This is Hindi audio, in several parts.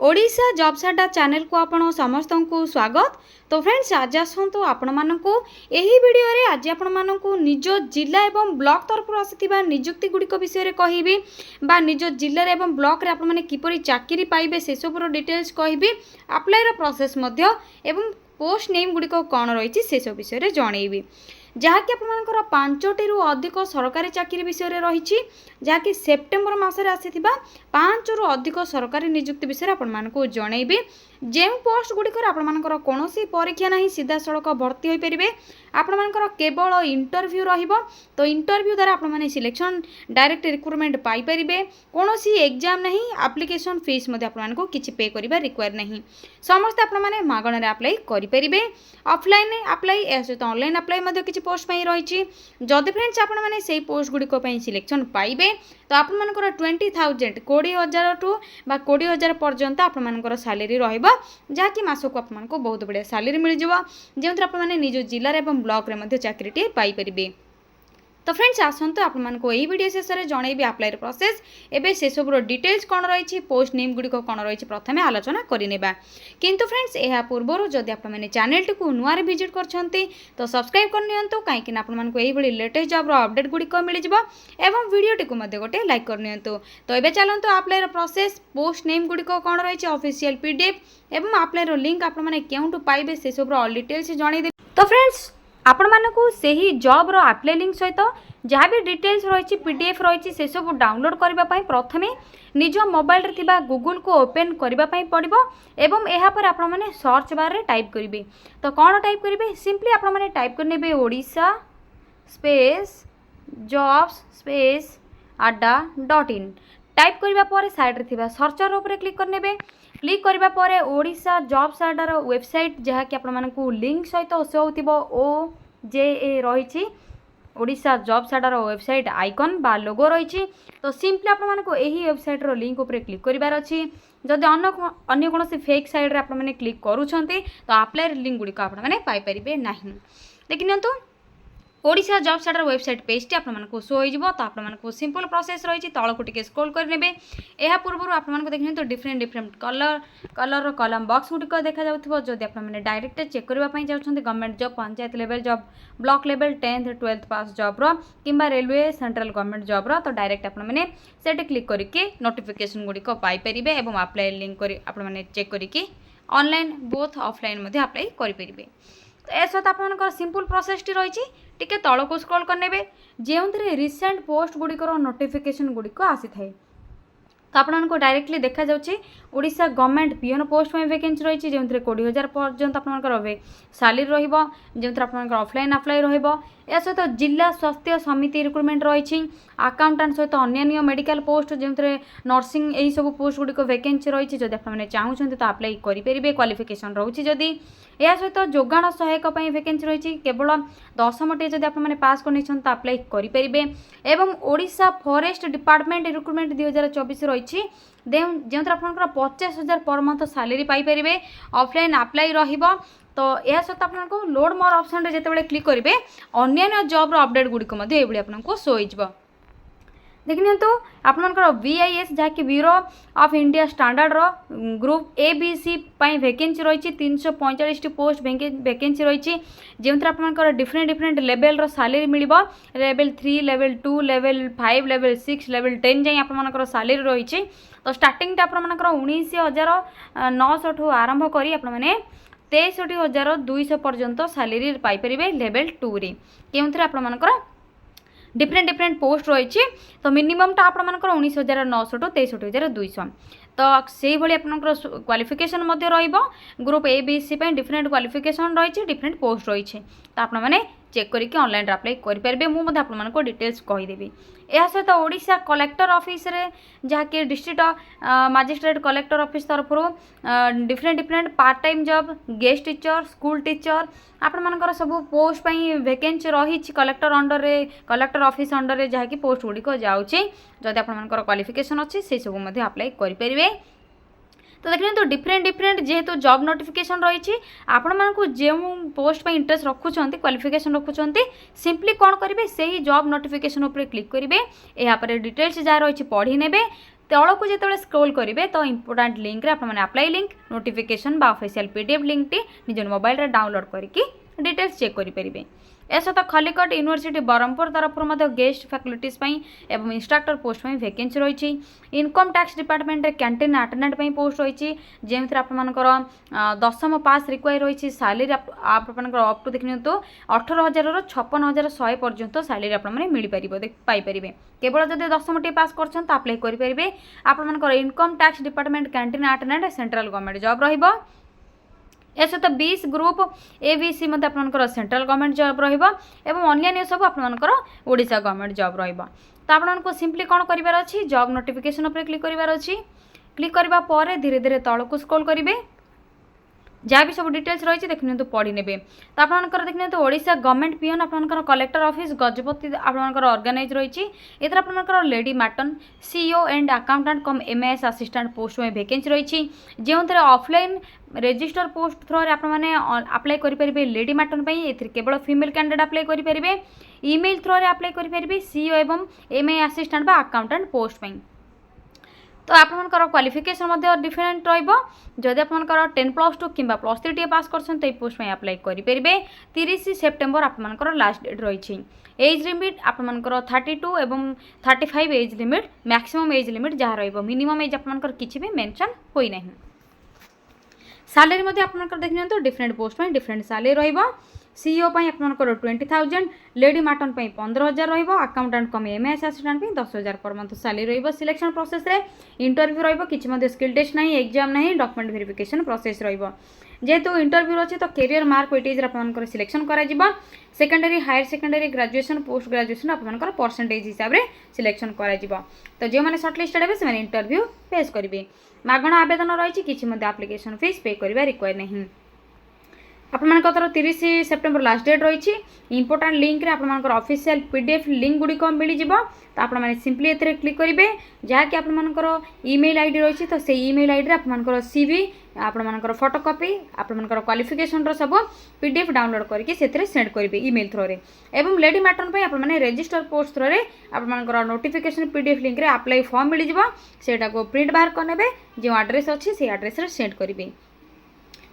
ओडिशा जॉब्स अड्डा चैनल को आपण समस्त को स्वागत। तो फ्रेंड्स आज आसतु आपण मानकू एही वीडियो रे आज आपण मानकू निज जिला एवं ब्लॉक तरफ आसीथिबा नियुक्ति गुड़िक विषय रे कहिबी बा निज जिले एवं ब्लॉक रे आपण माने किपरि चाकरी पाइबे से सबरो डिटेल्स कहिबी अप्लाई रो प्रोसेस मध्य एवं पोस्ट नेम गुड़िक कौन रही से सब विषय रे जणैबी जहाँकि आपर 5टी रु अधिक सरकारी चाकरी विषय रही जहाँकि सेप्टेम्बर मसरे आसीथिबा 5 रु अधिक सरकारी नियुक्ति विषय आपको जनइबी जो पोस्ट गुड़िकर आपर कौन परीक्षा ना सीधा सड़क भर्ती हो पारे आपर केवल इंटरव्यू रहिबो। तो इंटरव्यू द्वारा आपने सिलेक्शन डायरेक्ट रिक्रुटमेंट पाइपर कौन एग्जाम नहीं एप्लिकेशन फीस आपको किसी पे करवा रिक्वायर नहीं समस्ते आपने मागणार अप्लाई करेंगे। ऑफलाइन अप्लाई या सहित ऑनलाइन अप्लाई किसी पोस्ट रही जदि फ्रेंड्स आपने से पोस्ट गुड़िक सिलेक्शन पाइबे तो आपर 20,000 20,000 टू 20,000 पर्यंत आपर सैलरी रही मासक आपको बहुत बढ़िया सैलरी मिल जाव जो आपने निज जिले और ब्लॉक रे चाकरी पाइपर। तो फ्रेंड्स आसतु आपको यही वीडियो शेष में जनइबी अप्लाई प्रोसेस एवं से सब डिटेल्स कौन रही पोस्ट नेम गुड़िक कौन रही प्रथम आलोचना करनेबा। किंतु फ्रेंड्स यह पूर्व जदि आपने चैनल टी नुआ विजिट करछंती तो सब्सक्राइब करनियंतु कहीं आपको यही लेटेस्ट जॉब अपडेट गुड़िक मिल एवं वीडियो टी गोटे लाइक करनियंतु। तो ये चलते अप्लाई प्रोसेस पोस्ट नेम गुड़िक कौन रही ऑफिशियल पीडीएफ एवं अप्लाई लिंक आपने क्यों पाइबे से सब डिटेल्स जनईदे। तो फ्रेंड्स आपण मानकू सही जॉब रो अप्लाई लिंक सहित जहाँ भी डिटेल्स रही पीडीएफ रही से सब डाउनलोड करने प्रथमे निज मोबाइल रे थिबा गूगल को ओपन करने पड़ो एवं यहाँ पर आपण माने सर्च बार रे टाइप करेंगे। तो कौन टाइप करेंगे सिंपली आपण माने टाइप करने ओडिशा स्पेस जॉब्स स्पेस अड्डा.in टाइप करने पर साइड रे थिबा सर्चर उपर क्लिक करने क्लिक करने पर ओडिशा जॉब्स अड्डार वेबसाइट जहाँकि आपको लिंक सहित शो हो OJA रही ओडिशा जॉब्स अड्डार वेबसाइट आइकन बा लोगो रही। तो सिंपली आपको यही वेबसाइट रो लिंक उपर क्लिक करार अच्छी जदि अन्य कौन फेक साइड आपने क्लिक करूँच तो अप्लाई लिंक गुड़िक आपरे ना देखिए। तो ओडिशा जॉब्स अड्डार वेबसाइट पेज टी आपको शो हो तो आपको सिंपल प्रोसेस रही तल को टिके स्क्रॉल करने यह पूर्व आपको देखिए तो डिफरेंट कलर कलम बॉक्स गुड़िक देखा जाऊँ जदि आपने डायरेक्ट चेक करने चाहते government job panchayat level job block level 10th 12th pass job किंबा रेलवे सेंट्रल गवर्नमेंट जॉब तो डायरेक्ट आपने से क्लिक करके नोटिफिकेशन गुड़िक पाइपर और अप्लाई लिंक आपने चेक करके ऑनलाइन बोथ ऑफलाइन अप्लाई करेंगे। तो यह सहित आप सिंपल प्रोसेस टी रही टिके तल को स्क्रॉल करने जो रिसेंट पोस्ट गुड़िकर नोटिफिकेशन गुड़िक आसी थाए तो आपको डायरेक्टली देखा जाउछि ओडिशा गवर्नमेंट पीएन पोस्ट में वैकेंसी रही जो 20,000 पर्यंत आपंकर सैलरी जो आप ऑफलाइन अप्लाई या सहित जिला स्वास्थ्य समिति रिक्रुटमेंट रही अकाउंटेंट सहित अन्य मेडिकल पोस्ट जो नर्सिंग यही सब पोस्ट गुड़िक वैकेंसी रही जब आपने चाहते तो अप्लाई करेंगे क्वालिफिकेशन रोचे जदि या सहित जोगाण सहायक वैकेंसी रही केवल 10टी जब आपने पास कर तो अप्लाई करेंगे एवं ओडिशा फॉरेस्ट डिपार्टमेंट रिक्रुटमेंट 2024 रही जो आप 50,000 पर month salary Piper offline apply रहिबो। तो यह सहित आपको लोड मोर ऑप्शन रे जिते क्लिक करेंगे अन्य जॉब अपडेट गुड़िक आपको शो हो देखिए। तो आपनकर VIS जहाँकि ब्यूरो ऑफ इंडिया स्टैंडर्ड रो ग्रुप ABC वैकेंसी रही 345 पोस्ट वैकेंसी रही जो आपंकर डिफरेंट लेवल रो सैलरी मिल level 3 level 2 level 5 level 6 level 10 जाए आपंकर सैलरी रही। तो स्टार्टिंग आपंकर 19,900 ठू आरंभ करी आपने 63,200 पर्यंत सैलरी पाइपर लेवल 2 रे क्यों आपंकर डिफरेंट पोस्ट रही। तो मिनिमम टा आपंकर 19,900 टू 63,200 तो से भाई आपंकर qualification group ABC different qualification रही डिफरेंट पोस्ट रही तो आपने चेक करके ऑनलाइन अप्लाई करेंगे मुझे आपको डिटेल्स कहीदेवी। यह सहित ओडिशा कलेक्टर ऑफिस रे जहाँकि डिस्ट्रिक्ट मजिस्ट्रेट कलेक्टर ऑफिस तरफ different part time job guest teacher school teacher आपंकर सब पोस्ट वैकेंसी रही कलेक्टर अंडर रे कलेक्टर ऑफिस अंडर रे जहाँकि पोस्ट गुड़िक जाऊँगी जदि आपंकर क्वालिफिकेशन अच्छी से सब अप्लाई करेंगे। तो देखिए तो डिफरेंट जेहेतु जॉब नोटिफिकेशन रही आपण मानक जो पोस्ट पर इंटरेस्ट रखुंट क्वालिफिकेशन रखुंट सिंपली कौन करेंगे से ही जॉब नोटिफिकेशन उपर क्लिक करेंगे यहाँ पर डिटेल्स जहाँ रही पढ़ी ने तल को जो स्क्रोल करेंगे तो इंपोर्टाट लिंक आपने अप्लाई लिंक नोटिफिकेशन बा ऑफिशियल पीडीएफ लिंक टी निज मोबाइल रे डाउनलोड करके डिटेल्स चेक करेंगे। एसत खलिकट यूनिवर्सिटी ब्रह्मपुर तरफ गेस्ट फैकल्टीज एवं इंस्ट्रक्टर पोस्ट वैकेंसी रही। Income tax department canteen attendant post रही जमीन आपर 10th पास रिक्वायर रही। सैलरी आपंकर अप टू देखिए तो 18,000 ରୁ 56,100 पर्यंत सैलरी आपने मिल पारे केवल जब 10th पास कर अप्लाई करेंगे। आपर income tax department canteen attendant central government job रहिबो। ए सहित 20 ग्रुप एबीसी मत आपनकर सेंट्रल गवर्नमेंट जॉब रहिबो एवं अन्य सब आपनकर ओडिशा गवर्नमेंट जॉब रहिबो। तो आपनको सिंपली कौन करिवार अछि जॉब नोटिफिकेशन पर क्लिक करिवार अछि। क्लिक करबा परे धीरे धीरे तल को स्क्रॉल करिवे जहाँ भी सब डिटेल्स रही देखने तो पढ़ी ने। तो आपंकर देखने तो ओडिशा गवर्नमेंट पीएन आपंकर कलेक्टर ऑफिस गजपति आपंकर ऑर्गेनाइज रही। एथर आपंकर lady matron CEO and accountant cum MAS assistant post में वैकेंसी रही जो थे ऑफलाइन रजिस्टर पोस्ट थ्रो आपने अप्लाई करेंगे। लेडी मैटन केवल फीमेल कैंडिडेट अप्लाई करेंगे। ईमेल थ्रो अप्लाई करेंगे सीईओ एवं एमए असिस्टेंट बा अकाउंटेंट पोस्ट। तो आपंकर क्वालिफिकेशन डिफरेंट रही आपंकर 10+2 कि +3 पास कर पोस्ट में अप्लाई करेंगे। 30 सेप्टेम्बर आपंकर लास्ट डेट रही। एज लिमिट आपंकर 32 एवं 35 age limit maximum age limit जहाँ रही मिनिमम एज आपंकर किसी भी मेंशन होई नहीं। सैलरी आपंकर देखने तो डिफरेंट पोस्ट में डिफरेंट सैलरी रही। सीईओ आपंकर 20,000 लेडी मैटन 15,000 रही। अकाउंटेंट कम एमएएस असिस्टेंट 10,000 पर मंथ सैलरी रही। सिलेक्शन प्रोसेस रे इंटरव्यू रही स्किल टेस्ट नहीं एग्जाम नहीं डॉक्यूमेंट वेरिफिकेशन प्रोसेस रही। जेहेतु इंटरव्यू अच्छे तो कैरियर मार्क वेटेज आपंकर सिलेक्शन कर secondary higher secondary graduation post graduation आपंकर परसेंटेज हिसाब से सिलेक्शन कर। तो जो मैंने सर्टलिस्टेड हे से इंटरव्यू फेस करेंगे। मागणा आवेदन रही किसी एप्लिकेशन फीस पे करवा रिक्वायर नहीं। आपंकर 30 सेप्टेम्बर लास्ट डेट रही। इंपोर्टाट लिंक आपंकर ऑफिशियल पीडीएफ लिंक गुड़िक मिल जाव। तो आपने सिंपली ए क्लिक करेंगे जहाँकि आपंकर ईमेल आईडी रही। तो से ईमेल आईडी आपंकर सीवी आपंकर फोटोकॉपी आपंकर क्वालिफिकेशन सब पीडीएफ डाउनलोड करके सेंड करेंगे ईमेल थ्रो रे। एवं लेडी मैटन आपने रजिस्टर पोस्ट थ्रो रे आपंकर नोटिफिकेशन पीडीएफ लिंक रे अप्लाई फॉर्म मिल जाव। सेटा को प्रिंट बाहर करने जो एड्रेस अच्छी से एड्रेस सेंड करेंगे।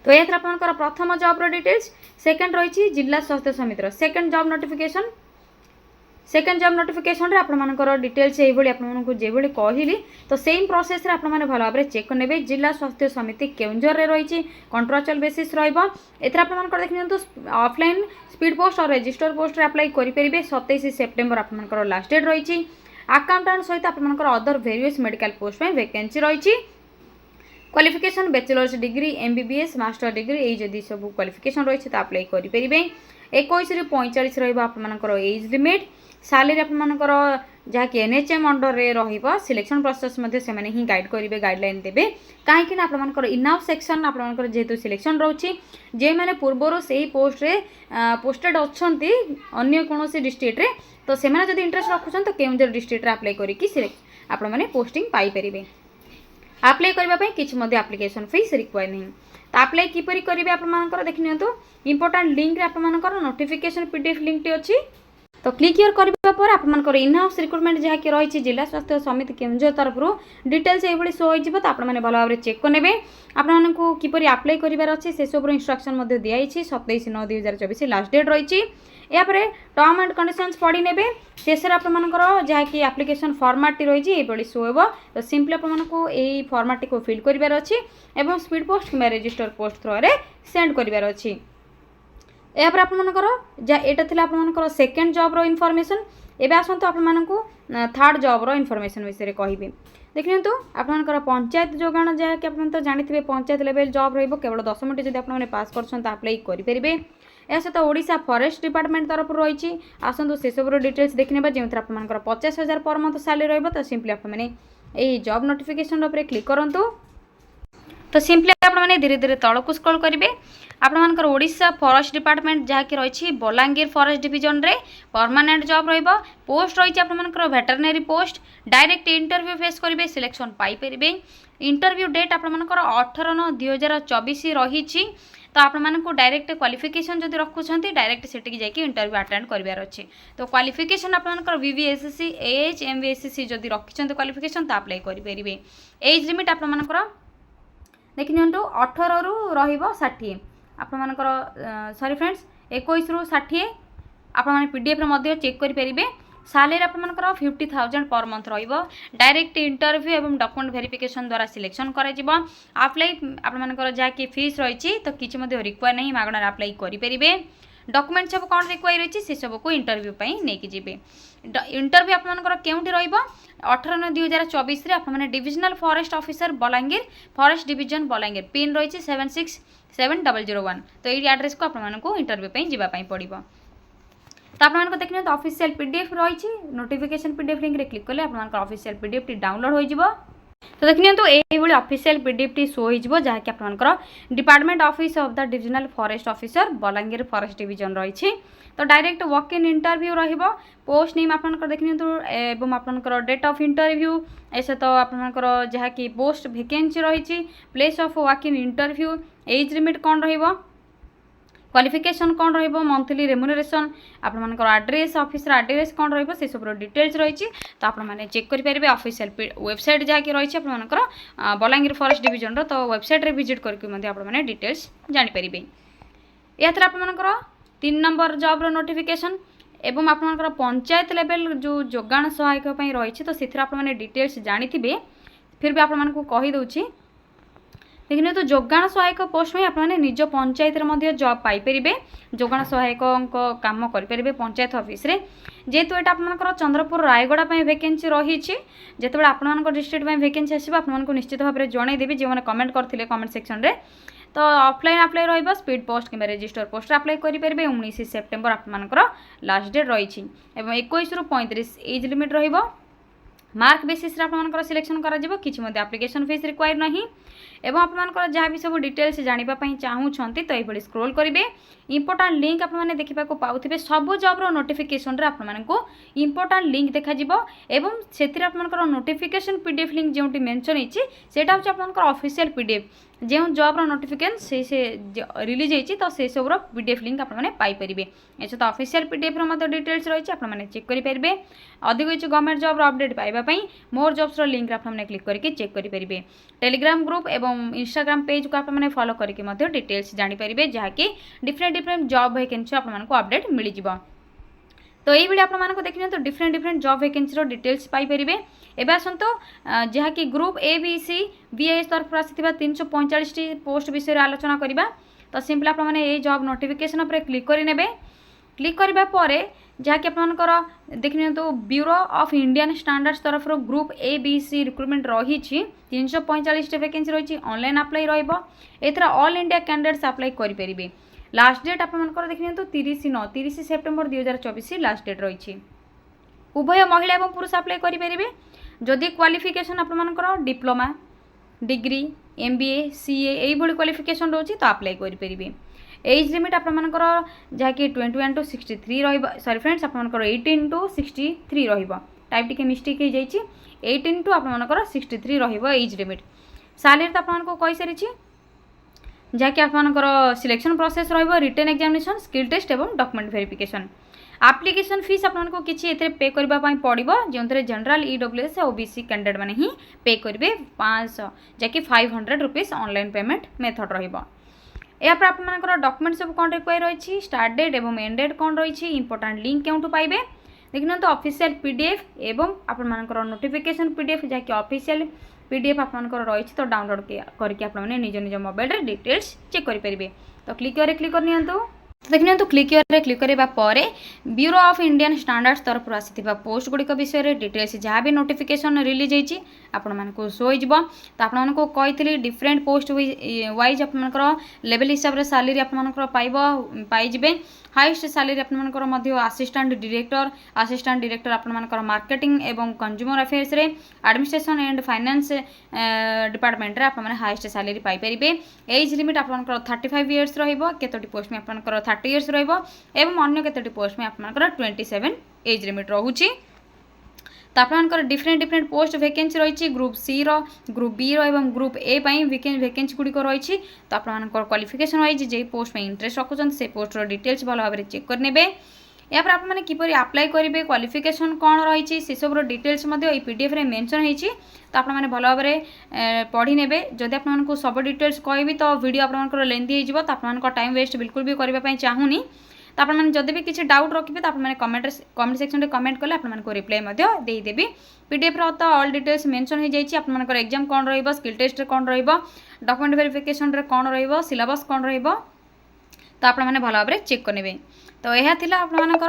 तो ये आपंकर प्रथम जॉब डिटेल्स। सेकेंड रही जिला स्वास्थ्य समिति second job notification. Second job notification आपंकर डिटेल्स ये आपको जो कहली तो सेम प्रोसेस रे आपने भल भाव चेक करने। जिला स्वास्थ्य समिति केउंझर रे रही कंट्राक्चुअल बेसिस रहा। देखिए तो ऑफलाइन स्पीड पोस्ट और रजिस्टर पोस्ट रे अप्लाई करेंगे। 27 सेप्टेम्बर आपंकर लास्ट डेट रही। अकाउंटेंट सहित आपंकर अदर वेरियस मेडिकल पोस्ट में वैकेंसी रही। Qualification bachelors degree MBBS master degree ये जदि सब क्वालिफिकेशन रही तो अप्लाई करेंगे। 21 ରୁ 45 रहा एज लिमिट। सैलरी आपंकर जहाँकि एनएचएम अंडर रे रहिबा सिलेक्शन प्रोसेस से ही गाइड करेंगे गाइडलाइन देवे कहीं आपंकर इनहाउस सेक्शन आपंकर जेहेतु सिलेक्शन रोचे जे मैंने पूर्वर से पोस्ट रे पोस्टेड अच्छा अन्य कौन डिस्ट्रिक्ट रे तो से जब इंटरेस्ट रखुन तो केउंझर डिस्ट्रिक्ट रे अप्लाई करके आपने पोस्टिंग पाइपर। अप्लाई करने किसी एप्लिकेशन फीस रिक्वायर नहीं। तो अप्लाई किपरि करेंगे आपंकर देखिए तो इंपोर्टाट लिंक रे आपंकर नोटिफिकेशन पीडीएफ लिंक टी अच्छी। तो क्लिक हियर करबा पर आपंकर इनहाउस रिक्रुटमेंट जहाँ कि रही जिला स्वास्थ्य समिति केउंझर तरफ डिटेल्स ये शो हो तो आपने भल भाव चेक करेंगे। आपको किपरि अप्लाई करार अच्छे से सब इंस्ट्रक्शन दिखाई 27/9/2024 लास्ट डेट रही। यापर टर्म एंड कंडीशंस पढ़ी ने शेष आपंकर जहाँ कि एप्लिकेशन फॉर्मेट रही ये शो हो। तो सिंपली आपको यही फॉर्मेट को फिल करार अच्छी और स्पीड पोस्ट कि रजिस्टर पोस्ट थ्रो रे सेंड करार अच्छी। यापर आपंकर यहाँ थी आपंकर सेकेंड जॉब रो इनफॉरमेशन। एवं आसतु आपको थर्ड जॉब रो इनफॉरमेशन विषय कहबी। देखिए तो आपंकर पंचायत जोगाण जहाँ कि आप तो जानते पंचायत लेवल जॉब केवल 10 मिनट जब आपने पास कर अप्लाई करेंगे। या सहित ओडिशा फॉरेस्ट डिपार्टमेंट तरफ रही आसतु से सब डिटेल्स देखने जो आपंकर 50,000 पर मंथ सैलरी रही। तो सिंपली आपने यही जॉब नोटिफिकेशन उपर क्लिक करूँ। तो सिंपली आपने धीरे धीरे तल को स्क्रॉल करेंगे। आपंकर ओडिशा फॉरेस्ट डिपार्टमेंट जहाँ कि रही बलांगीर फॉरेस्ट डिविजन रे परमानेंट जॉब रहिबा। पोस्ट रही आपंकर veterinary post direct interview face करेंगे सिलेक्शन पाइपर। इंटरव्यू डेट आपंकर 18/9/2024 रही। तो आपको डायरेक्ट क्वालिफिकेशन जब रखुंट डायरेक्ट सेटिक जाकि इंटरव्यू अटेंड करार अच्छे। तो क्वालिफिकेशन आपंकर VVSSC AH MVSSC जदि रखिंट क्वालिफिकेशन तो अप्लाई करेंगे। एज लिमिट आपंकर देखि नियंतु 18 रु रहिबो 60 आपंकर सॉरी फ्रेंड्स 21 रु 60 आपने PDF रे चेक करेंगे। सैलरी आपंकर 50,000 पर मंथ रहिबो। डायरेक्ट इंटरव्यू एवं डॉक्यूमेंट वेरिफिकेशन द्वारा सिलेक्शन करा अप्लाई आपंकर जहाँकि फीस रही तो किसी रिक्वायर नहीं मागणार अप्लाई करेंगे। डॉक्यूमेंट सब कौन रिक्वायर रही से सब को इंटरव्यू नहीं जी। इंटरव्यू आपंकर केउंठी रहिबो 18/9/2024 आपने divisional forest officer Balangir forest division Balangir pin रही 767001 तो ये एड्रेस को आपको इंटरव्यू जावाई पड़ो। तो आपको देखिए तो ऑफिशियल PDF रही नोटिफिकेशन PDF लिंक रे क्लिक कले आपको ऑफिशियल PDF टी डाउनलोड हो जिवो। तो देखिए तो ये ऑफिशियल PDF टी शो हो जहाँकि आपंकर department office of the divisional forest officer Balangir forest division रही। तो डायरेक्ट वॉक इन इंटरव्यू रहिबो। पोस्ट नेम आपंकर देखिए तो एवं आपंकर डेट ऑफ इंटरव्यू ऐसे तो आपंकर जहाँकि पोस्ट वैकेंसी रही place of walk in interview age limit कौन रहिबो क्वालिफिकेशन कौन रहिबो मंथली रेम्युनरेशन आपंकर एड्रेस ऑफिसर एड्रेस कौन रहिबो से सब डिटेल्स रही। तो आप चेक करेंगे ऑफिशियल वेबसाइट जहाँकि रही आपंकर बलांगीर फॉरेस्ट डिवीजन रो तो वेबसाइट रे विजिट करके आपने डिटेल्स जानीपर। या आपंकर 3 नंबर जॉब रो नोटिफिकेशन एवं आपंकर पंचायत लेवल जो जोगाण सहायक रही तो से आपने डिटेल्स जानी फिर भी आपको कहीदे देखिए तो जोगाण सहायक पोस्ट में आपने निज पंचायत रे जॉब पाइपर जोगाण सहायक काम करेंगे पंचायत ऑफिस रे जेहेतु ये आपंकर चंद्रपुर रायगड़ा वैकेंसी रही जिते आप डिस्ट्रिक्ट वैकेंसी आसो आपको निश्चित भाव में जनईदेवी जो मैंने कमेंट करते कमेंट सेक्शन रे। तो ऑफलाइन अप्लाई रही स्पीड पोस्ट कि रजिस्टर पोस्ट अप्लाई करेंगे 19 सेप्टेम्बर आपंकर लास्ट डेट रही 21 रु 35 एज लिमिट रहिबो। मार्क बेसिस आपंकर सिलेक्शन करा किसी एप्लिकेशन फीस रिक्वायर नहीं एवं आपंकर जहाँ भी सब डिटेल्स जानापी चाहूँगी तो ये स्क्रोल करेंगे। इंपोर्टाट लिंक आपने देखा पाथे सब जॉब नोटिफिकेशन रे आपको इंपोर्टाट लिंक देखा एवं से आपंकर नोटिफिकेशन PDF लिंक जो मेंशन होता हूँ आपंकर ऑफिशियल PDF जो जॉब नोटिफिकेशन से रिलीज होती तो से सब PDF लिंक आपने पाइपर। ऐसे तो ऑफिशियल PDF रो डिटेल्स रही आपने चेक करेंगे। अधिक होती गवर्नमेंट जॉब अपडेट पाइबापी मोर जॉब्स लिंक आपने क्लिक करके चेक करेंगे। टेलीग्राम ग्रुप एवं इंस्टाग्राम पेज को आपने फॉलो करके डिटेल्स जानीपर जहाँकि डिफरेंट जॉब वैकेंसी आपको अपडेट मिल जाए। तो ये आपको देखिए तो डिफरेंट जॉब वैकेंसी डिटेल्स पाइपर। एवं आसतु जहाँकि ग्रुप ABC BIS तरफ आसी 345 पोस्ट विषय आलोचना करवा। तो सिंपल आपने ये जॉब नोटिफिकेशन पर क्लिक करेंगे। क्लिक करने पर जहाँकि आपंकर देखिए तो ब्यूरो ऑफ इंडियन स्टैंडर्ड्स तरफ ग्रुप ABC रिक्रुटमेंट रही 345 वैकेंसी रही ऑनलाइन अप्लाई रही ऑल इंडिया कैंडिडेट्स अप्लाई करेंगे। लास्ट डेट आपंकर देखिए तो 30 सेप्टेम्बर 2024 लास्ट डेट रही। उभय महिला और पुरुष अप्लाई करेंगे। जदि क्वालिफिकेशन आपंकर डिप्लोमा डिग्री MBA CA यही क्वालिफिकेशन रोचे तो अप्लाई करेंगे। एज लिमिट आपंकर जहाँकि 21 to 63 सॉरी फ्रेंड्स आपंकर 18 to 63 टाइप टी मिस्टेक हो जाए 18 to आपंकर 63 एज लिमिट। सैलरी तो आपको कही सारी जहाँकि आपंकर selection process written examination skill test और डॉक्यूमेंट वेरिफिकेशन। एप्लिकेशन फीस आपको किसी पे करने पड़ो जो जनरल EWS OBC कैंडिडेट मैंने ही पे करेंगे 500 जहाँकि 500 रुपीज ऑनलाइन पेमेंट मेथड रहा। यापर आपंकर डॉक्यूमेंट सब कौन रिक्वायर रही स्टार्ट डेट और एंड डेट कौन रही इंपोर्टाट लिंक क्यों पाइबे देखिए तो ऑफिशियल PDF एवं आपंकर नोटिफिकेशन PDF जहाँकि ऑफिशियल PDF आपंकर रही तो डाउनलोड करके आपने निज निज मोबाइल रे डिटेल्स चेक करेंगे। तो क्लिक कर देखिए तो क्लिक करने पर ब्यूरो ऑफ इंडियन स्टैंडर्ड्स तरफ आसी पोस्ट गुड़िक विषय में डिटेल्स जहाँ भी नोटिफिकेशन रिलीज होती आपको शो हो। तो आपको कही डिफरेंट पोस्ट वाइज आपंकर लेवल हिसाब से सैलरी आपंकर पाइबे। हाईएस्ट सैलरी आपंकर असिस्टेंट डायरेक्टर आपंकर मार्केटिंग एवं कंज्यूमर अफेयर्स रे एडमिनिस्ट्रेशन एंड फाइनेंस डिपार्टमेंट रे आपने highest salary Piper. Age limit आपंकर 35 इयर्स रतोटी पोस्ट में आपंकर 30 इयर्स एवं अन्य केतोटी पोस्ट में आपंकर 27 एज लिमिट रोचे। तो आपंकर डिफरेंट डिफरेंट पोस्ट वैकेंसी रही ग्रुप सी रो ग्रुप बी रो एवं ग्रुप ए वैकेंसी गुड़िक रही तो आपंकर क्वालिफिकेशन वाइज जे पोस्ट में इंटरेस्ट रखुच्च से पोस्टर डिटेल्स भल भाव चेक करने या पर आपने किपरि अप्लाई करेंगे क्वालिफिकेशन कौन रही से सब डिटेल्स पीडीएफ रे मेंशन होती तो आपने भल भाव पढ़ी ने जदि आपको सब डिटेल्स कहबी तो वीडियो आपंकर लेंदी हो तो टाइम वेस्ट बिल्कुल भी करने चाहूनी तो आपने जब भी किसी डाउट रखिए तो आपने कमेंट सेक्शन में कमेंट कले आपको रिप्लाई देदेवी पीडीएफ तो ऑल डिटेल्स मेंशन हो जाइए आपंकर एग्जाम कौन रही स्किल टेस्ट कौन डॉक्यूमेंट वेरिफिकेशन कौन रिलेबस कौन तो आपने भल भाव चेक करेंगे तो यह थिला आपनकर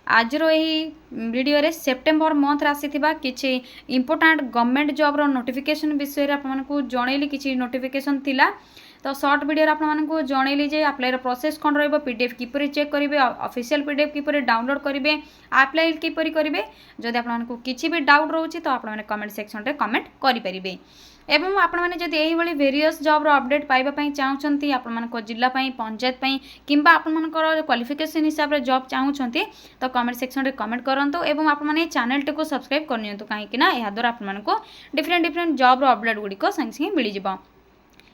आजर यही वीडियो रे सेप्टेम्बर मंथ आसीथिबा किछि इंपोर्टेंट गवर्नमेंट जॉब रो नोटिफिकेशन विषय रे आपनको जणैली किछि नोटिफिकेशन थिला तो शॉर्ट वीडियो रे आपनको जणैली जे अप्लाई रो प्रोसेस कोन रहइबो पीडीएफ किपरि चेक करिवे ऑफिशियल पीडीएफ किपरि डाउनलोड करिवे अप्लाई किपरि करिवे जदि आपनको किछि भी डाउट रहउछि तो आपने कमेंट सेक्शन रे कमेंट करि परिबे एवं आपने जब यही वेरियस जॉब रो अपडेट पाइबा चाहूँगी आपण जिला पंचायत किंबा आपंकर क्वालिफिकेशन हिसाब से जॉब चाहूँगी तो कमेंट सेक्शन रे कमेंट करूँ एवं आपने चैनल टी को सब्सक्राइब करनी कहीं यहाँ द्वारा आपको डिफरेंट डिफरेंट जॉब रो अपडेट गुड़िक संगे संगे मिल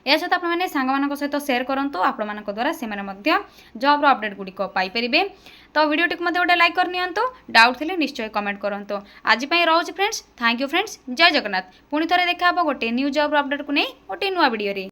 या सहित आपने सांग सहित सेयार करूँ आपण द्वारा से जॉब रो अपडेट गुड़िक पाइपर तो वीडियो टी गोटे लाइक करनी डाउट थे निश्चय कमेंट करूँ आज रोज फ्रेंड्स थैंक यू फ्रेंड्स जय जगन्नाथ पुणी थे देखा गोटे न्यू जॉब रो अपडेट को नहीं गोटे नुआ वीडियो रे।